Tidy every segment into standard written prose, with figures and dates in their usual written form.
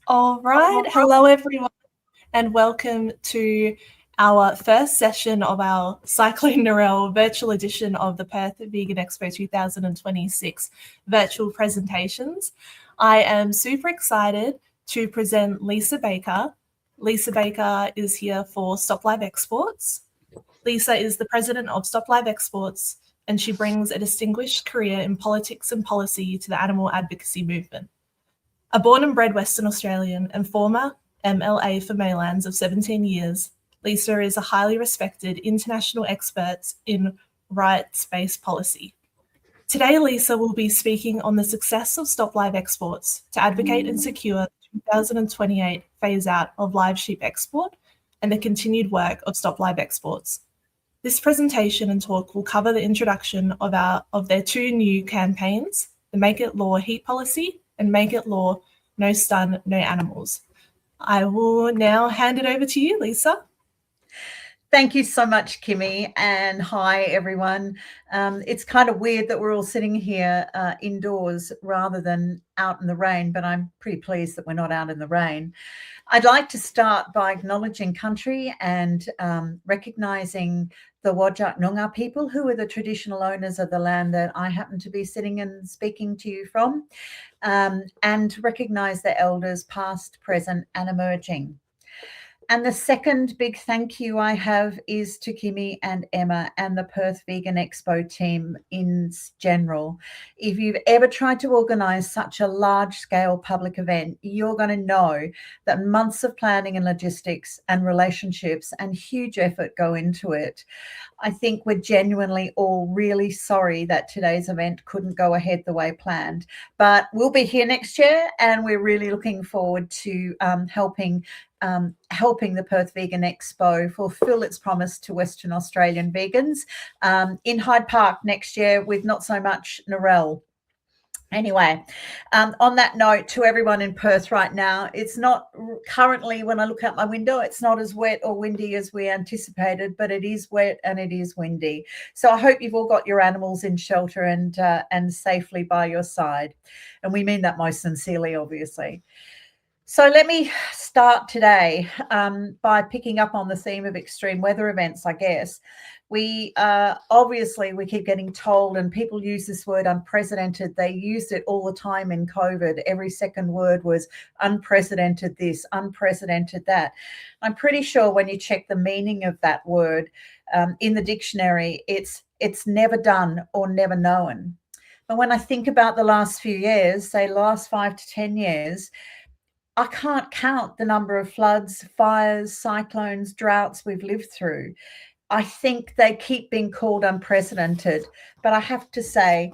All right. Hello, everyone, and welcome to our first session of our Cyclone Narelle virtual edition of the Perth Vegan Expo 2026 virtual presentations. I am super excited to present Lisa Baker. Lisa Baker is here for Stop Live Exports. Lisa is the president of Stop Live Exports, and she brings a distinguished career in politics and policy to the animal advocacy movement. A born and bred Western Australian and former MLA for Maylands of 17 years, Lisa is a highly respected international expert in rights-based policy. Today, Lisa will be speaking on the success of Stop Live Exports to advocate and secure the 2028 phase-out of live sheep export and the continued work of Stop Live Exports. This presentation and talk will cover the introduction of their two new campaigns, the Make It Law Heat Policy and Make It Law No Stun, No Animals. I will now hand it over to you, Lisa. Thank you so much, Kimmy, and hi, everyone. It's kind of weird that we're all sitting here indoors rather than out in the rain, but I'm pretty pleased that we're not out in the rain. I'd like to start by acknowledging country and recognising the Whadjuk Noongar people, who are the traditional owners of the land that I happen to be sitting and speaking to you from, and recognise the elders past, present and emerging. And the second big thank you I have is to Kimmy and Emma and the Perth Vegan Expo team in general. If you've ever tried to organise such a large-scale public event, you're going to know that months of planning and logistics and relationships and huge effort go into it. I think we're genuinely all really sorry that today's event couldn't go ahead the way planned, but we'll be here next year and we're really looking forward to helping the Perth Vegan Expo fulfill its promise to Western Australian vegans in Hyde Park next year with not so much Narelle. Anyway, on that note, to everyone in Perth right now, it's not currently, when I look out my window, it's not as wet or windy as we anticipated, but it is wet and it is windy. So I hope you've all got your animals in shelter and safely by your side. And we mean that most sincerely, obviously. So let me start today by picking up on the theme of extreme weather events, I guess. We obviously, we keep getting told, and people use this word unprecedented. They used it all the time in COVID. Every second word was unprecedented this, unprecedented that. I'm pretty sure when you check the meaning of that word in the dictionary, it's never done or never known. But when I think about the last few years, say last 5 to 10 years, I can't count the number of floods, fires, cyclones, droughts we've lived through. I think they keep being called unprecedented, but I have to say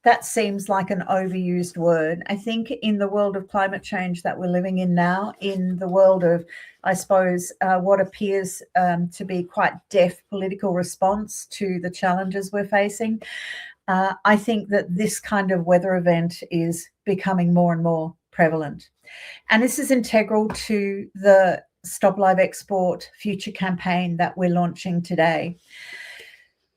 that seems like an overused word. I think in the world of climate change that we're living in now, in the world of, I suppose, what appears to be quite deaf political response to the challenges we're facing, I think that this kind of weather event is becoming more and more prevalent. And this is integral to the Stop Live Export future campaign that we're launching today.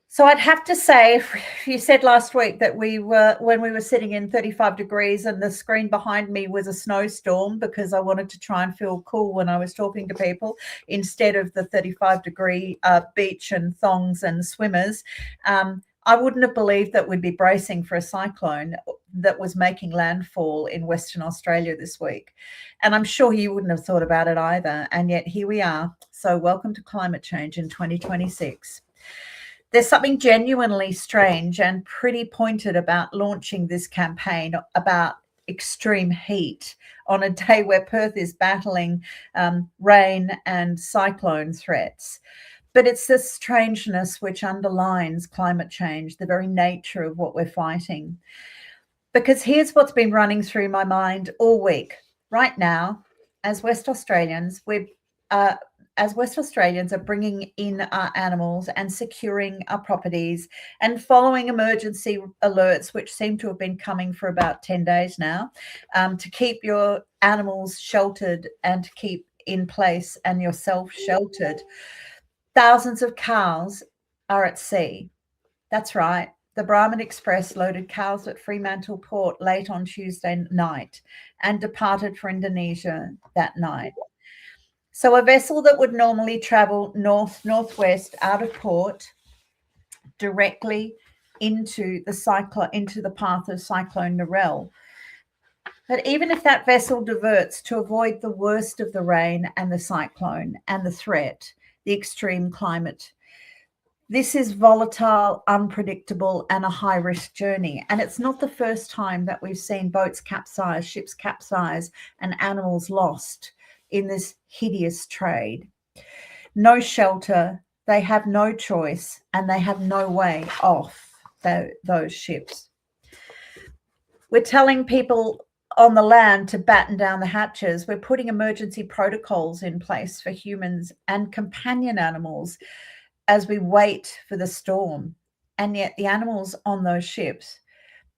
So I'd have to say, if you said last week that when we were sitting in 35 degrees and the screen behind me was a snowstorm because I wanted to try and feel cool when I was talking to people instead of the 35-degree beach and thongs and swimmers, I wouldn't have believed that we'd be bracing for a cyclone that was making landfall in Western Australia this week. And I'm sure you wouldn't have thought about it either. And yet here we are. So welcome to climate change in 2026. There's something genuinely strange and pretty pointed about launching this campaign about extreme heat on a day where Perth is battling rain and cyclone threats. But it's this strangeness which underlines climate change, the very nature of what we're fighting. Because here's what's been running through my mind all week. Right now, as West Australians, are bringing in our animals and securing our properties and following emergency alerts, which seem to have been coming for about 10 days now, to keep your animals sheltered and to keep in place and yourself sheltered. Thousands of cows are at sea. That's right. the Brahman Express loaded cows at Fremantle Port late on Tuesday night and departed for Indonesia that night. So a vessel that would normally travel northwest out of port directly into the path of Cyclone Narelle. But even if that vessel diverts to avoid the worst of the rain and the cyclone and the threat, the extreme climate, this is volatile, unpredictable, and a high-risk journey. And it's not the first time that we've seen boats capsize, ships capsize, and animals lost in this hideous trade. No shelter, they have no choice, and they have no way off those ships. We're telling people on the land to batten down the hatches. We're putting emergency protocols in place for humans and companion animals as we wait for the storm. And yet the animals on those ships,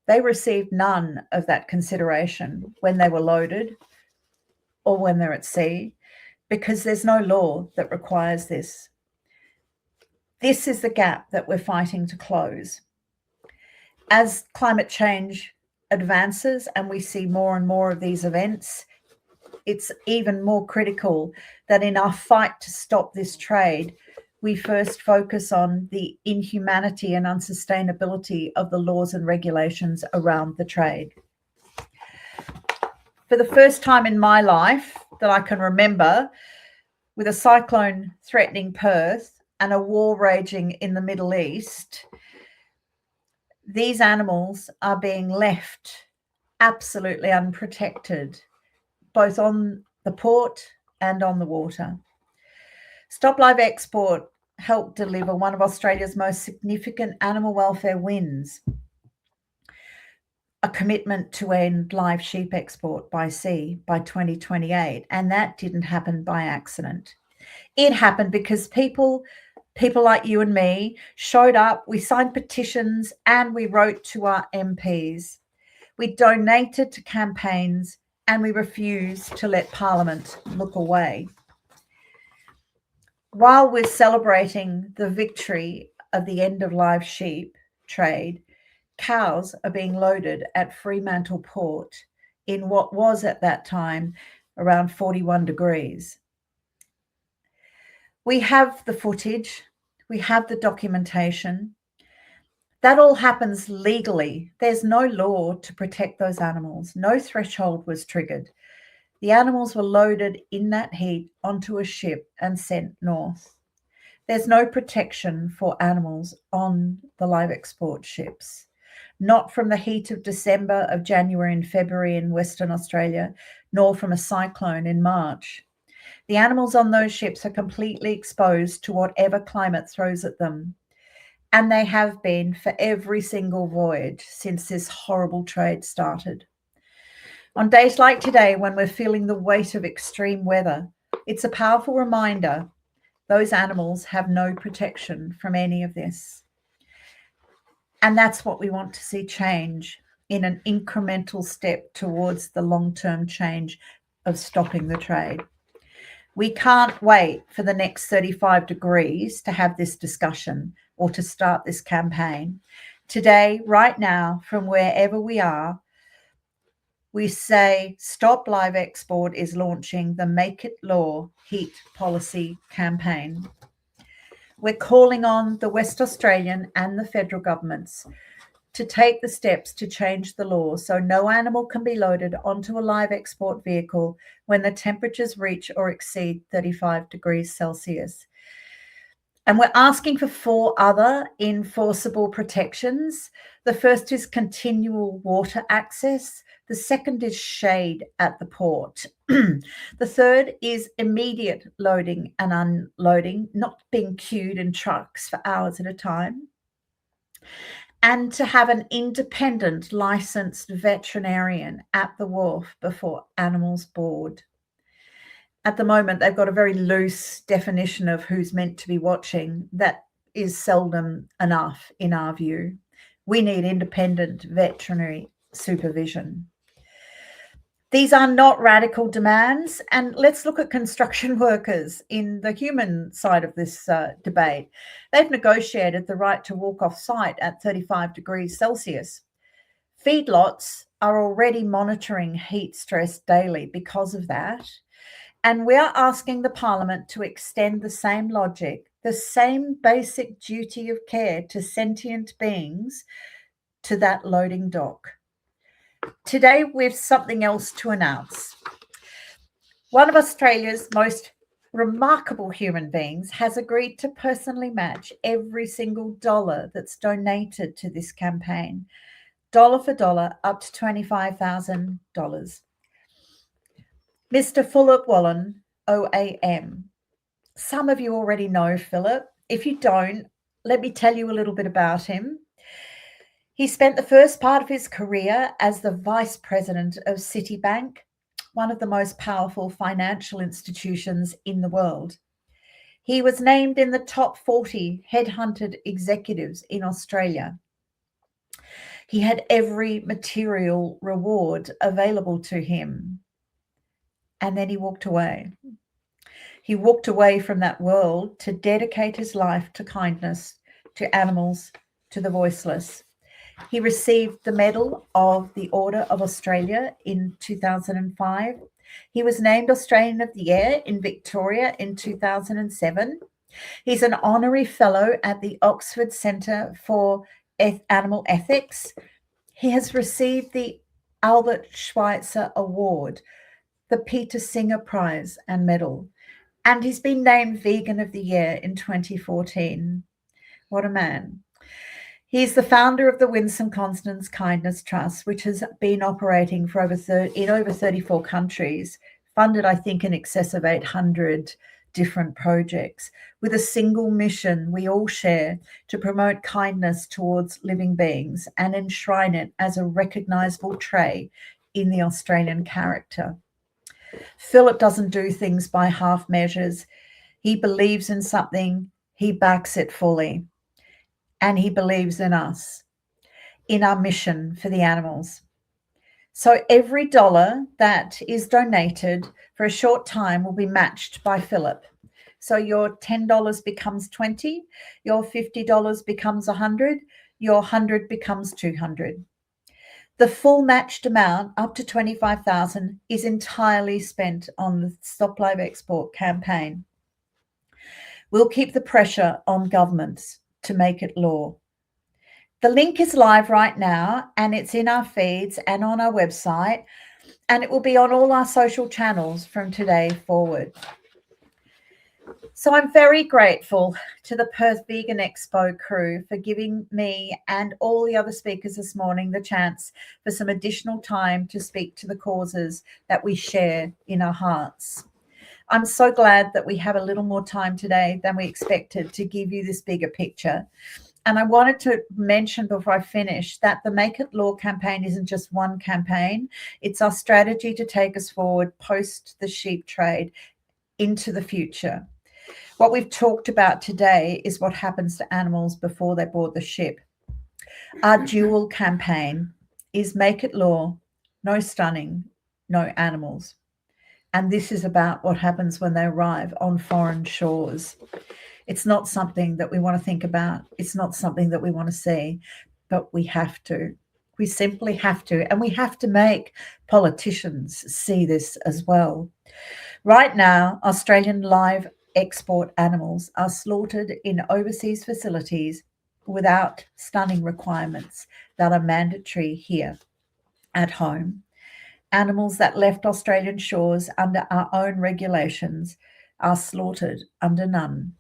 they received none of that consideration when they were loaded or when they're at sea, because there's no law that requires this. This is the gap that we're fighting to close. As climate change advances and we see more and more of these events, it's even more critical that in our fight to stop this trade, we first focus on the inhumanity and unsustainability of the laws and regulations around the trade. For the first time in my life that I can remember, with a cyclone threatening Perth and a war raging in the Middle East, these animals are being left absolutely unprotected, both on the port and on the water. Stop Live Export helped deliver one of Australia's most significant animal welfare wins, a commitment to end live sheep export by sea by 2028. And that didn't happen by accident. It happened because people like you and me showed up, we signed petitions, and we wrote to our MPs. We donated to campaigns, and we refused to let Parliament look away. While we're celebrating the victory of the end of live sheep trade, cows are being loaded at Fremantle Port in what was at that time around 41 degrees. We have the footage, we have the documentation. That all happens legally. There's no law to protect those animals. No threshold was triggered. The animals were loaded in that heat onto a ship and sent north. There's no protection for animals on the live export ships, not from the heat of December, of January and February in Western Australia, nor from a cyclone in March. The animals on those ships are completely exposed to whatever climate throws at them. And they have been for every single voyage since this horrible trade started. On days like today, when we're feeling the weight of extreme weather, it's a powerful reminder those animals have no protection from any of this. And that's what we want to see change in an incremental step towards the long-term change of stopping the trade. We can't wait for the next 35 degrees to have this discussion or to start this campaign. Today, right now, from wherever we are, we say Stop Live Export is launching the Make It Law Heat Policy campaign. We're calling on the West Australian and the federal governments to take the steps to change the law so no animal can be loaded onto a live export vehicle when the temperatures reach or exceed 35 degrees Celsius. And we're asking for 4 other enforceable protections. The first is continual water access. The second is shade at the port. The third is immediate loading and unloading, not being queued in trucks for hours at a time. And to have an independent licensed veterinarian at the wharf before animals board. At the moment, they've got a very loose definition of who's meant to be watching. That is seldom enough in our view. We need independent veterinary supervision. These are not radical demands. And let's look at construction workers in the human side of this debate. They've negotiated the right to walk off site at 35 degrees Celsius. Feedlots are already monitoring heat stress daily because of that. And we are asking the Parliament to extend the same logic, the same basic duty of care to sentient beings to that loading dock. Today, we've something else to announce. One of Australia's most remarkable human beings has agreed to personally match every single dollar that's donated to this campaign, dollar for dollar, up to $25,000. Mr. Philip Wallen, OAM. Some of you already know Philip. If you don't, let me tell you a little bit about him. He spent the first part of his career as the vice president of Citibank, one of the most powerful financial institutions in the world. He was named in the top 40 headhunted executives in Australia. He had every material reward available to him. And then he walked away. He walked away from that world to dedicate his life to kindness, to animals, to the voiceless. He received the Medal of the Order of Australia in 2005. He was named Australian of the Year in Victoria in 2007. He's an honorary fellow at the Oxford Centre for Animal Ethics. He has received the Albert Schweitzer Award, the Peter Singer Prize and Medal, and he's been named Vegan of the Year in 2014. What a man. He's the founder of the Winsome Constance Kindness Trust, which has been operating for over 34 countries, funded, I think, in excess of 800 different projects, with a single mission we all share to promote kindness towards living beings and enshrine it as a recognisable trait in the Australian character. Philip doesn't do things by half measures. He believes in something, he backs it fully. And he believes in us, in our mission for the animals. So every dollar that is donated for a short time will be matched by Philip. So your $10 becomes 20, your $50 becomes 100, your 100 becomes 200. The full matched amount, up to $25,000, is entirely spent on the Stop Live Export campaign. We'll keep the pressure on governments to make it law. The link is live right now, and it's in our feeds and on our website, and it will be on all our social channels from today forward. So I'm very grateful to the Perth Vegan Expo crew for giving me and all the other speakers this morning the chance for some additional time to speak to the causes that we share in our hearts. I'm so glad that we have a little more time today than we expected to give you this bigger picture. And I wanted to mention before I finish that the Make It Law campaign isn't just one campaign. It's our strategy to take us forward post the sheep trade into the future. What we've talked about today is what happens to animals before they board the ship. Our dual campaign is Make It Law, no stunning, no animals. And this is about what happens when they arrive on foreign shores. It's not something that we want to think about. It's not something that we want to see, but we have to. We simply have to. And we have to make politicians see this as well. Right now, Australian live export animals are slaughtered in overseas facilities without stunning requirements that are mandatory here at home. Animals that left Australian shores under our own regulations are slaughtered under none.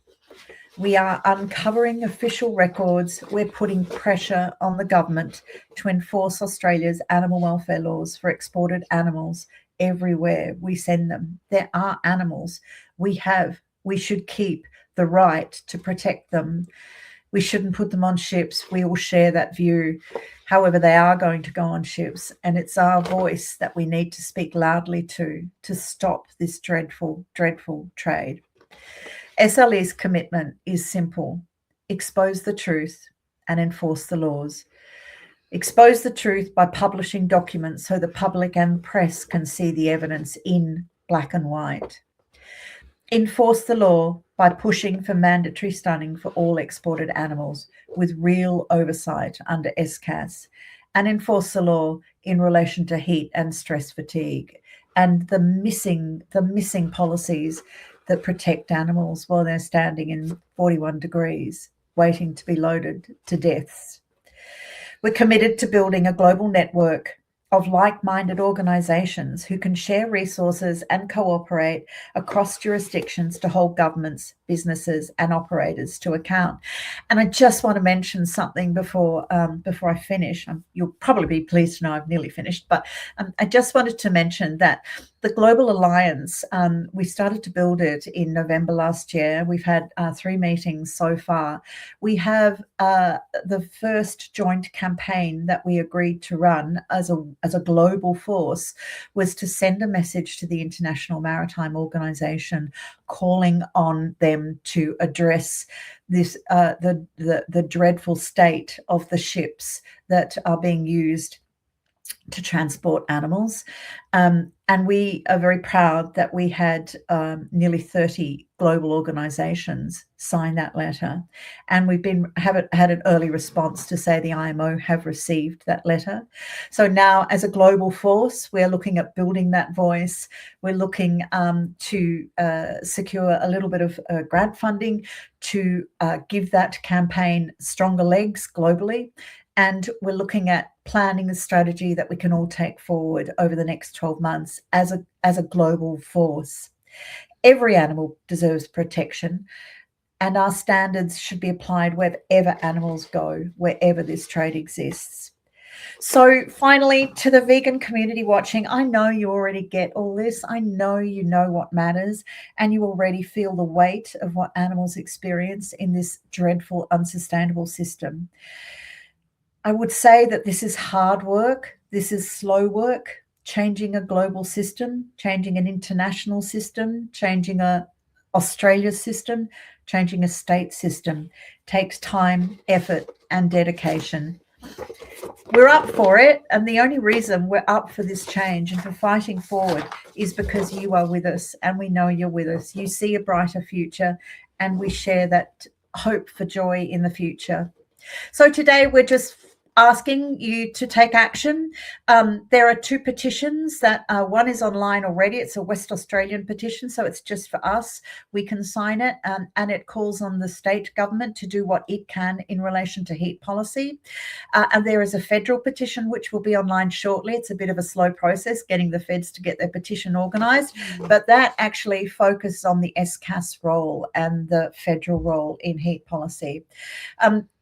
We are uncovering official records. We're putting pressure on the government to enforce Australia's animal welfare laws for exported animals everywhere we send them. There are animals we should keep the right to protect them. We shouldn't put them on ships. We all share that view. However, they are going to go on ships, and it's our voice that we need to speak loudly to stop this dreadful, dreadful trade. SLE's commitment is simple: expose the truth and enforce the laws. Expose the truth by publishing documents so the public and press can see the evidence in black and white. Enforce the law by pushing for mandatory stunning for all exported animals with real oversight under SCAS, and enforce the law in relation to heat and stress fatigue and the missing policies that protect animals while they're standing in 41 degrees waiting to be loaded to deaths. We're committed to building a global network of like-minded organisations who can share resources and cooperate across jurisdictions to hold governments, businesses and operators to account. And I just want to mention something before I finish. You'll probably be pleased to know I've nearly finished, but I just wanted to mention that the Global Alliance, we started to build it in November last year. We've had 3 meetings so far. We have the first joint campaign that we agreed to run as a global force was to send a message to the International Maritime Organization calling on them to address this the dreadful state of the ships that are being used to transport animals. And we are very proud that we had nearly 30 global organisations sign that letter. And we've had an early response to say the IMO have received that letter. So now as a global force, we're looking at building that voice. We're looking to secure a little bit of grant funding to give that campaign stronger legs globally. And we're looking at planning a strategy that we can all take forward over the next 12 months as a global force. Every animal deserves protection, and our standards should be applied wherever animals go, wherever this trade exists. So finally, to the vegan community watching, I know you already get all this. I know you know what matters, and you already feel the weight of what animals experience in this dreadful, unsustainable system. I would say that this is hard work. This is slow work. Changing a global system, changing an international system, changing a Australia system, changing a state system takes time, effort, and dedication. We're up for it, and the only reason we're up for this change and for fighting forward is because you are with us, and we know you're with us. You see a brighter future, and we share that hope for joy in the future. So today we're just asking you to take action. There are 2 petitions that one is online already. It's a West Australian petition, so it's just for us. We can sign it, and it calls on the state government to do what it can in relation to heat policy. And there is a federal petition which will be online shortly. It's a bit of a slow process getting the feds to get their petition organised, but that actually focuses on the SCAS role and the federal role in heat policy.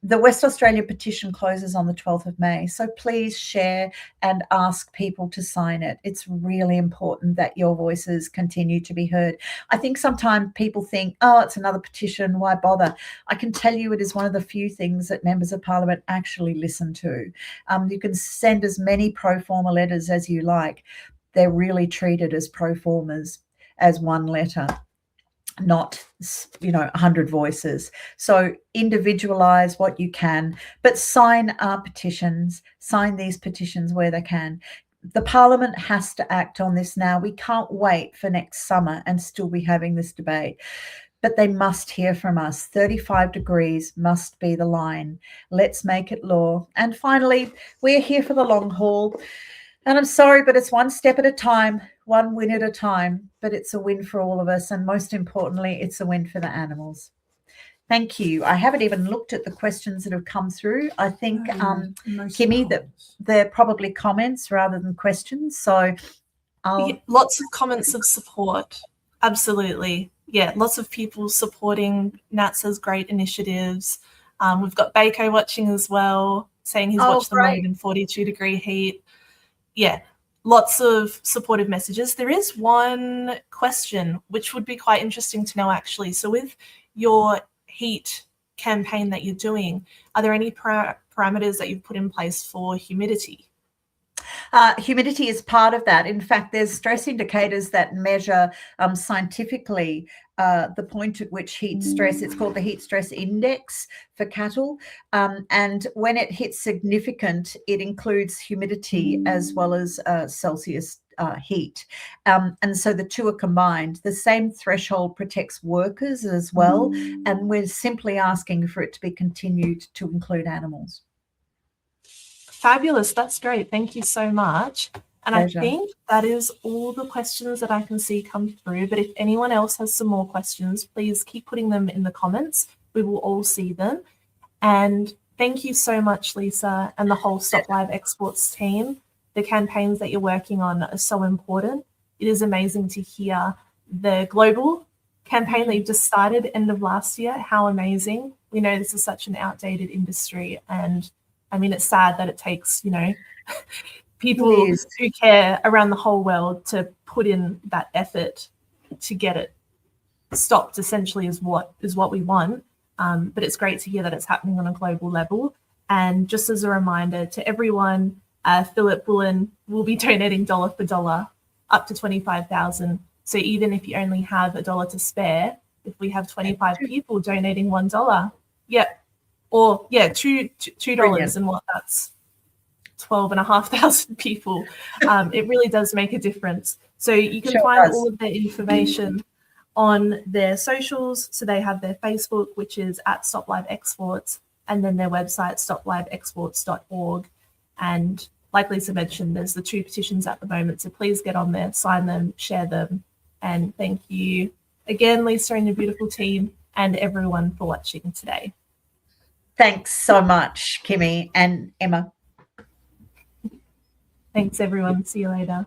The West Australia petition closes on the 12th of May, so please share and ask people to sign it. It's really important that your voices continue to be heard. I think sometimes people think, oh, it's another petition, why bother? I can tell you it is one of the few things that members of Parliament actually listen to. You can send as many pro forma letters as you like. They're really treated as pro formas, as one letter, not 100 voices. So individualize what you can, but sign our petitions, sign these petitions where they can. The Parliament has to act on this now. We can't wait for next summer and still be having this debate, but they must hear from us. 35 degrees must be the line. Let's make it law. And finally, we're here for the long haul. And I'm sorry, but it's one step at a time, one win at a time, but it's a win for all of us. And most importantly, it's a win for the animals. Thank you. I haven't even looked at the questions that have come through. I think, Kimmy, that they're probably comments rather than questions. So lots of comments of support. Absolutely. Yeah, lots of people supporting NATSA's great initiatives. We've got Baco watching as well, saying he's watched them in 42-degree heat. Yeah, lots of supportive messages. There is one question which would be quite interesting to know, actually. So with your heat campaign that you're doing, are there any parameters that you've put in place for humidity? Humidity is part of that. In fact, there's stress indicators that measure scientifically the point at which heat stress, it's called the heat stress index for cattle. And when it hits significant, it includes humidity as well as Celsius heat. And so the two are combined. The same threshold protects workers as well. And we're simply asking for it to be continued to include animals. Fabulous. That's great. Thank you so much. And Pleasure. I think that is all the questions that I can see come through. But if anyone else has some more questions, please keep putting them in the comments. We will all see them. And thank you so much, Lisa, and the whole Stop Live Exports team. The campaigns that you're working on are so important. It is amazing to hear the global campaign that you've just started end of last year. How amazing. We know this is such an outdated industry. And I mean, it's sad that it takes, people who care around the whole world to put in that effort to get it stopped, essentially, is what we want. But it's great to hear that it's happening on a global level. And just as a reminder to everyone, Philip Bullen will be donating dollar for dollar up to $25,000. So even if you only have $1 to spare, if we have 25 people donating $1, $2 and what that's 12,500 people. It really does make a difference. So you can find all of their information on their socials. So they have their Facebook, which is at Stop Live Exports, and then their website, stopliveexports.org. And like Lisa mentioned, there's the 2 petitions at the moment. So please get on there, sign them, share them. And thank you again, Lisa, and your beautiful team, and everyone for watching today. Thanks so much, Kimmy and Emma. Thanks, everyone. See you later.